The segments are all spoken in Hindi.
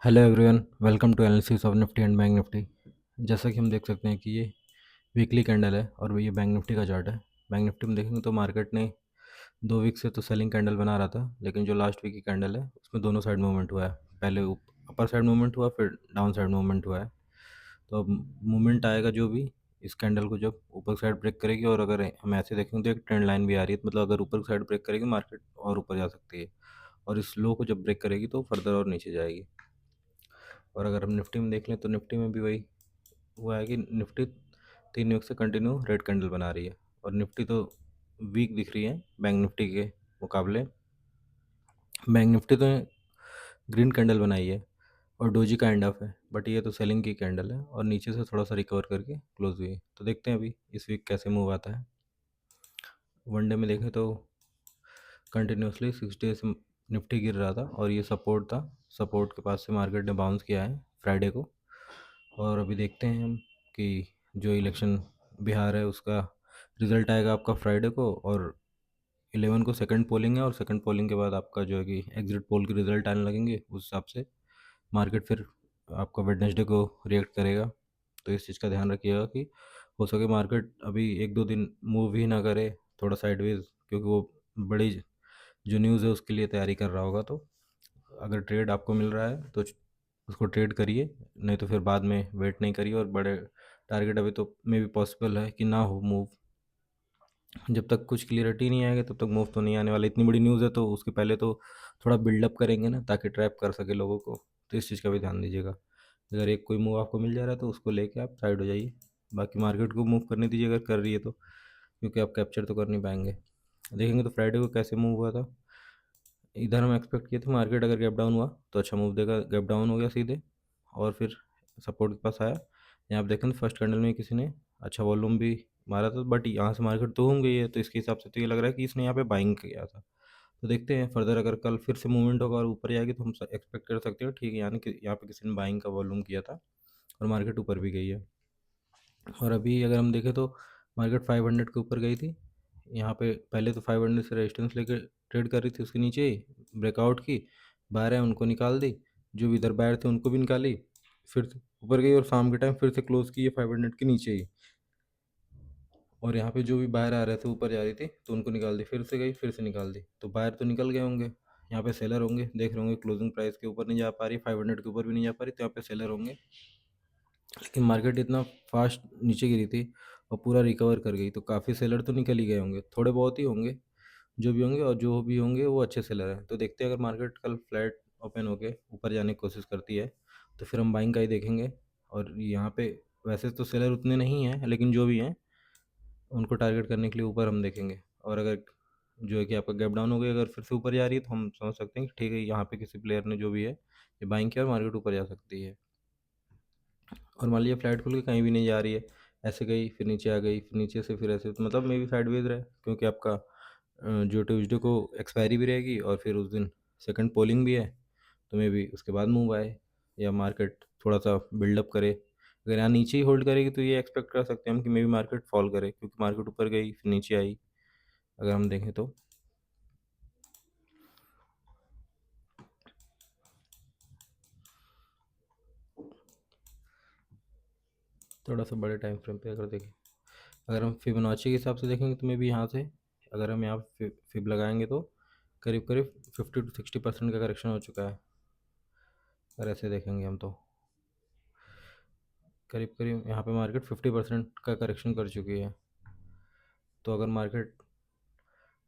Hello everyone, welcome to analysis of Nifty and bank Nifty. जैसा कि हम देख सकते हैं कि ये वीकली कैंडल है और ये बैंक निफ्टी का चार्ट है। बैंक निफ्टी में देखेंगे तो मार्केट ने 2 वीक से तो सेलिंग कैंडल बना रहा था, लेकिन जो लास्ट वीक की कैंडल है उसमें दोनों साइड मूवमेंट हुआ है। पहले अपर साइड मूवमेंट हुआ, फिर डाउन साइड मूवमेंट हुआ है। तो अब मूवमेंट आएगा जो भी इस कैंडल को जब ऊपर साइड ब्रेक करेगी, और अगर हम ऐसे देखेंगे तो एक ट्रेंड लाइन भी आ रही है, तो मतलब अगर ऊपर साइड ब्रेक करेगी मार्केट और ऊपर जा सकती है, और इस लो को जब ब्रेक करेगी तो फर्दर और नीचे जाएगी। और अगर हम निफ्टी में देख लें तो निफ्टी में भी वही हुआ है कि निफ्टी 3 वीक से कंटिन्यू रेड कैंडल बना रही है, और निफ्टी तो वीक दिख रही है बैंक निफ्टी के मुकाबले। बैंक निफ्टी तो ग्रीन कैंडल बनाई है और डोजी का एंड ऑफ है, बट ये तो सेलिंग की कैंडल है और नीचे से थोड़ा सा रिकवर करके क्लोज हुई है। तो देखते हैं अभी इस वीक कैसे मूव आता है। वनडे में देखें तो कंटिन्यूसली 6 डेज से निफ्टी गिर रहा था और ये सपोर्ट था। सपोर्ट के पास से मार्केट ने बाउंस किया है फ्राइडे को। और अभी देखते हैं हम कि जो इलेक्शन बिहार है उसका रिज़ल्ट आएगा आपका फ्राइडे को, और 11 को सेकंड पोलिंग है, और सेकंड पोलिंग के बाद आपका जो है कि एग्जिट पोल के रिज़ल्ट आने लगेंगे। उस हिसाब से मार्केट फिर आपका वेडनेसडे को रिएक्ट करेगा। तो इस चीज़ का ध्यान रखिएगा कि हो सके मार्केट अभी 1-2 दिन मूव ही ना करे, थोड़ा साइडवेज, क्योंकि वो बड़ी जो न्यूज़ है उसके लिए तैयारी कर रहा होगा। तो अगर ट्रेड आपको मिल रहा है तो उसको ट्रेड करिए, नहीं तो फिर बाद में वेट नहीं करिए। और बड़े टारगेट अभी तो मे भी पॉसिबल है कि ना हो मूव। जब तक कुछ क्लियरिटी नहीं आएगा तब तक मूव तो नहीं आने वाला। इतनी बड़ी न्यूज़ है तो उसके पहले तो थोड़ा बिल्डअप करेंगे ना, ताकि ट्रैप कर सके लोगों को। तो इस चीज़ का भी ध्यान दीजिएगा। अगर एक कोई मूव आपको मिल जा रहा है तो उसको लेके आप साइड हो जाइए, बाकी मार्केट को मूव करने दीजिए अगर कर रही है तो, क्योंकि आप कैप्चर तो कर नहीं पाएंगे। देखेंगे तो फ्राइडे को कैसे मूव हुआ था। इधर हम एक्सपेक्ट किए थे मार्केट अगर गैप डाउन हुआ तो अच्छा मूव देगा, गैप डाउन हो गया सीधे और फिर सपोर्ट के पास आया। यहाँ आप देखें तो फर्स्ट कैंडल में किसी ने अच्छा वॉल्यूम भी मारा था, बट यहाँ से मार्केट तो घूम गई है, तो इसके हिसाब से तो ये लग रहा है कि इसने यहाँ पे बाइंग किया था। तो देखते हैं फर्दर, अगर कल फिर से मूवमेंट होगा और ऊपर जाएगी तो हम एक्सपेक्ट कर सकते हैं ठीक है, यानी कि यहाँ पे किसी ने बाइंग का वॉल्यूम किया था और मार्केट ऊपर भी गई है। और अभी अगर हम देखें तो मार्केट 500 के ऊपर गई थी। यहाँ पे पहले तो 500 से रेजिस्टेंस लेकर ट्रेड कर रही थी, उसके नीचे ही ब्रेकआउट की, बाहर है उनको निकाल दी, जो भी इधर बाहर थे उनको भी निकाली, फिर से ऊपर गई और शाम के टाइम फिर से क्लोज की है 500 के नीचे ही। और यहाँ पे जो भी बाहर आ रहे थे ऊपर जा रही थी तो उनको निकाल दी, फिर से गई फिर से निकाल दी, तो बाहर तो निकल गए होंगे। यहाँ पे सेलर होंगे, देख रहे होंगे क्लोजिंग प्राइस के ऊपर नहीं जा पा रही, 500 के ऊपर भी नहीं जा पा रही, तो यहाँ पे सेलर होंगे। लेकिन मार्केट इतना फास्ट नीचे गिरी थी और पूरा रिकवर कर गई, तो काफ़ी सेलर तो निकल ही गए होंगे, थोड़े बहुत ही होंगे जो भी होंगे, और जो भी होंगे वो अच्छे सेलर हैं। तो देखते हैं अगर मार्केट कल फ्लैट ओपन होके ऊपर जाने की कोशिश करती है तो फिर हम बाइंग का ही देखेंगे। और यहाँ पे वैसे तो सेलर उतने नहीं हैं, लेकिन जो भी हैं उनको टारगेट करने के लिए ऊपर हम देखेंगे। और अगर जो है कि आपका गैप डाउन हो गई, अगर फिर से ऊपर जा रही है तो हम समझ सकते हैं कि ठीक है, यहाँ पे किसी प्लेयर ने जो भी है ये बाइंग किया और मार्केट ऊपर जा सकती है। और मान लीजिए फ्लैट खुल के कहीं भी नहीं जा रही है, ऐसे गई फिर नीचे आ गई, फिर नीचे से फिर ऐसे, तो मतलब मे बी साइडवेज रहे, क्योंकि आपका जो ट्यूसडे को एक्सपायरी भी रहेगी और फिर उस दिन सेकंड पोलिंग भी है, तो मे बी उसके बाद मूव आए या मार्केट थोड़ा सा बिल्डअप करे। अगर यहाँ नीचे ही होल्ड करेगी तो ये एक्सपेक्ट कर सकते हैं हम कि मे बी मार्केट फॉल करे, क्योंकि मार्केट ऊपर गई फिर नीचे आई, अगर हम देखें तो। थोड़ा सा बड़े टाइम फ्रेम पे अगर देखें, अगर हम फिबोनाची के हिसाब से देखेंगे तो मे बी यहाँ से अगर हम यहाँ फिब लगाएंगे तो करीब करीब 50 to 60% का करेक्शन हो चुका है। अगर ऐसे देखेंगे हम तो करीब करीब यहाँ पे मार्केट 50% का करेक्शन कर चुकी है। तो अगर मार्केट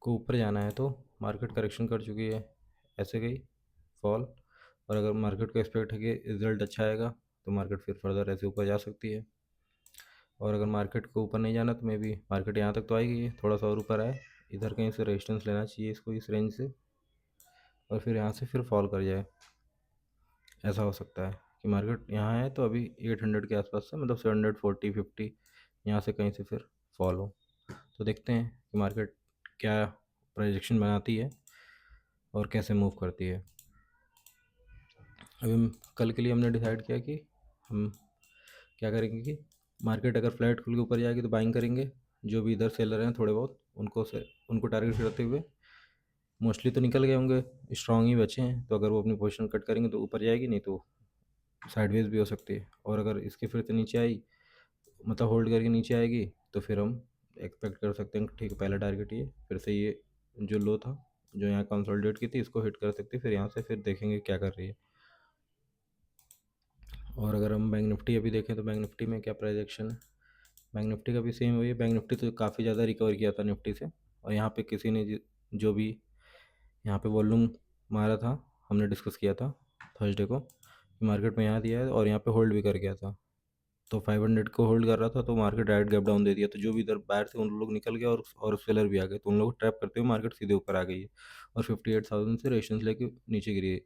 को ऊपर जाना है तो मार्केट करेक्शन कर चुकी है, ऐसे गई फॉल। और अगर मार्केट को एक्सपेक्ट है कि रिजल्ट अच्छा आएगा तो मार्केट फिर फर्दर ऐसे ऊपर जा सकती है। और अगर मार्केट को ऊपर नहीं जाना तो मे बी मार्केट यहाँ तक तो आएगी, है थोड़ा सा और ऊपर आए, इधर कहीं से रेजिस्टेंस लेना चाहिए इसको इस रेंज से, और फिर यहाँ से फिर फॉल कर जाए। ऐसा हो सकता है कि मार्केट यहाँ है तो अभी 800 के आसपास से, मतलब 740-50 यहाँ से कहीं से फिर फॉल हो। तो देखते हैं कि मार्केट क्या प्रोजेक्शन बनाती है और कैसे मूव करती है। अभी कल के लिए हमने डिसाइड किया कि हम क्या करेंगे कि मार्केट अगर फ्लैट खुल के ऊपर जाएगी तो बाइंग करेंगे, जो भी इधर सेलर हैं थोड़े बहुत उनको टारगेट करते हुए। मोस्टली तो निकल गए होंगे, स्ट्रांग ही बचे हैं, तो अगर वो अपनी पोजीशन कट करेंगे तो ऊपर जाएगी, नहीं तो साइडवेज भी हो सकती है, और अगर इसके फिर से नीचे आई, मतलब होल्ड करके नीचे आएगी, तो फिर हम एक्सपेक्ट कर सकते हैं ठीक है पहला टारगेट ये, फिर से ये जो लो था जो यहाँ कंसोलिडेट की थी इसको हिट कर सकती है, फिर यहाँ से फिर देखेंगे क्या कर रही है। और अगर हम बैंक निफ्टी अभी देखें तो बैंक निफ्टी में क्या प्राइस एक्शन है, बैंक निफ्टी का भी सेम वही है। बैंक निफ्टी तो काफ़ी ज़्यादा रिकवर किया था निफ्टी से, और यहाँ पे किसी ने जो भी यहाँ पे वॉल्यूम मारा था, हमने डिस्कस किया था थर्सडे को, मार्केट में यहाँ दिया है और यहाँ पे होल्ड भी कर गया था, तो 500 को होल्ड कर रहा था, तो मार्केट डायरेक्ट गैप डाउन दे दिया, तो जो भी इधर बाहर से उन लोग निकल गए और सेलर भी आ गए, तो उन लोग को ट्रैप करते हुए मार्केट सीधे ऊपर आ गई है और 58,000 से रेशंस लेके नीचे गिरी है,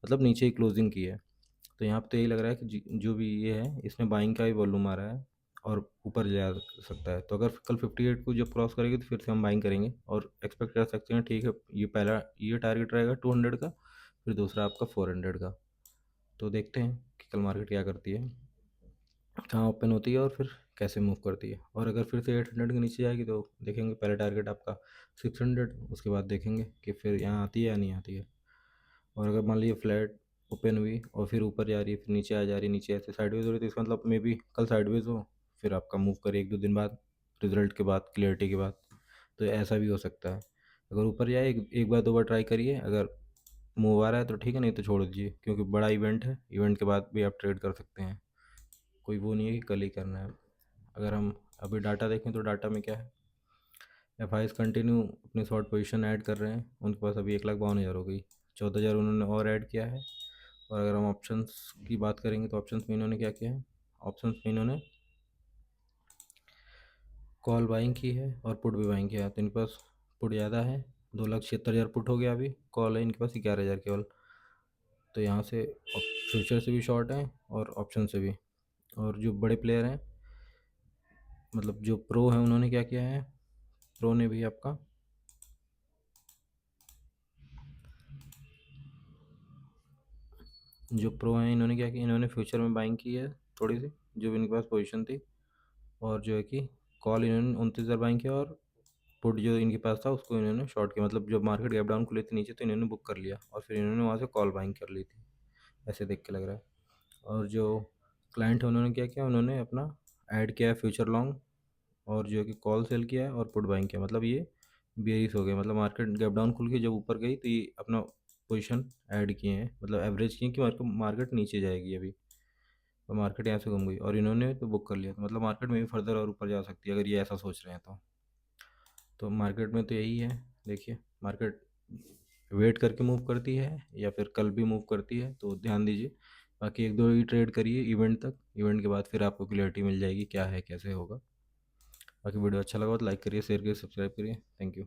मतलब नीचे ही क्लोजिंग की है। तो यहाँ पे तो यही लग रहा है कि जो भी ये है इसने बाइंग का ही वॉल्यूम आ रहा है और ऊपर जा सकता है, तो अगर कल 58 को जब क्रॉस करेगी तो फिर से हम बाइंग करेंगे और एक्सपेक्ट कर सकते हैं ठीक है ये पहला ये टारगेट रहेगा 200 का, फिर दूसरा आपका 400 का। तो देखते हैं कि कल मार्केट क्या करती है, कहाँ ओपन होती है और फिर कैसे मूव करती है। और अगर फिर से 800 के नीचे जाएगी तो देखेंगे पहला टारगेट आपका 600, उसके बाद देखेंगे कि फिर यहाँ आती है या नहीं आती है। और अगर मान लीजिए फ्लैट ओपन हुई और फिर ऊपर जा रही है, फिर नीचे आ जा रही है, नीचे ऐसे साइडवेज हो रही है, तो इसका मतलब मे बी कल साइडवेज हो, फिर आपका मूव करे 1-2 दिन बाद, रिजल्ट के बाद, क्लियरिटी के बाद, तो ऐसा भी हो सकता है। अगर ऊपर जाए एक बार 2 बार ट्राई करिए, अगर मूव आ रहा है तो ठीक है, नहीं तो छोड़ दीजिए, क्योंकि बड़ा इवेंट है, इवेंट के बाद भी आप ट्रेड कर सकते हैं, कोई वो नहीं है कि कल ही करना है। अगर हम अभी डाटा देखें तो डाटा में क्या है, एफ आईज कंटिन्यू अपनी शॉर्ट पोजीशन ऐड कर रहे हैं, उनके पास अभी 1,52,000 हो गई, 14,000 उन्होंने और ऐड किया है। और अगर हम ऑप्शंस की बात करेंगे तो ऑप्शंस में इन्होंने क्या किया है, ऑप्शंस में इन्होंने कॉल बाइंग की है और पुट भी बाइंग किया है, तो इनके पास पुट ज़्यादा है, 2,76,000 पुट हो गया, अभी कॉल है इनके पास 11,000 केवल। तो यहाँ से फ्यूचर से भी शॉर्ट हैं और ऑप्शन से भी। और जो बड़े प्लेयर हैं, मतलब जो प्रो हैं, उन्होंने क्या किया है, प्रो ने भी आपका जो प्रो हैं इन्होंने क्या किया, इन्होंने फ्यूचर में बाइंग की है थोड़ी सी, जो भी इनके पास पोजीशन थी, और जो है कि कॉल इन्होंने 29,000 बाइंग किया, और पुट जो इनके पास था उसको इन्होंने शॉर्ट किया, मतलब जब मार्केट गैप डाउन खुली थी नीचे तो इन्होंने बुक कर लिया और फिर इन्होंने वहाँ से कॉल बाइंग कर ली थी, ऐसे देख के लग रहा है। और जो क्लाइंट है उन्होंने क्या किया, उन्होंने अपना ऐड किया है फ्यूचर लॉन्ग, और जो है कि कॉल सेल किया है और पुट बाइंग किया, मतलब ये बेरिश हो गए, मतलब मार्केट गैप डाउन खुल के जब ऊपर गई तो ये अपना पोजीशन ऐड किए हैं, मतलब एवरेज किए कि मार्केट नीचे जाएगी अभी, तो मार्केट यहाँ से घूम गई और इन्होंने तो बुक कर लिया, तो मतलब मार्केट में भी फर्दर और ऊपर जा सकती है अगर ये ऐसा सोच रहे हैं तो मार्केट में तो यही है। देखिए मार्केट वेट करके मूव करती है या फिर कल भी मूव करती है, तो ध्यान दीजिए, बाकी 1-2 ही ट्रेड करिए इवेंट तक, इवेंट के बाद फिर आपको क्लियरिटी मिल जाएगी क्या है कैसे होगा। बाकी वीडियो अच्छा लगा तो लाइक करिए, शेयर करिए, सब्सक्राइब करिए, थैंक यू।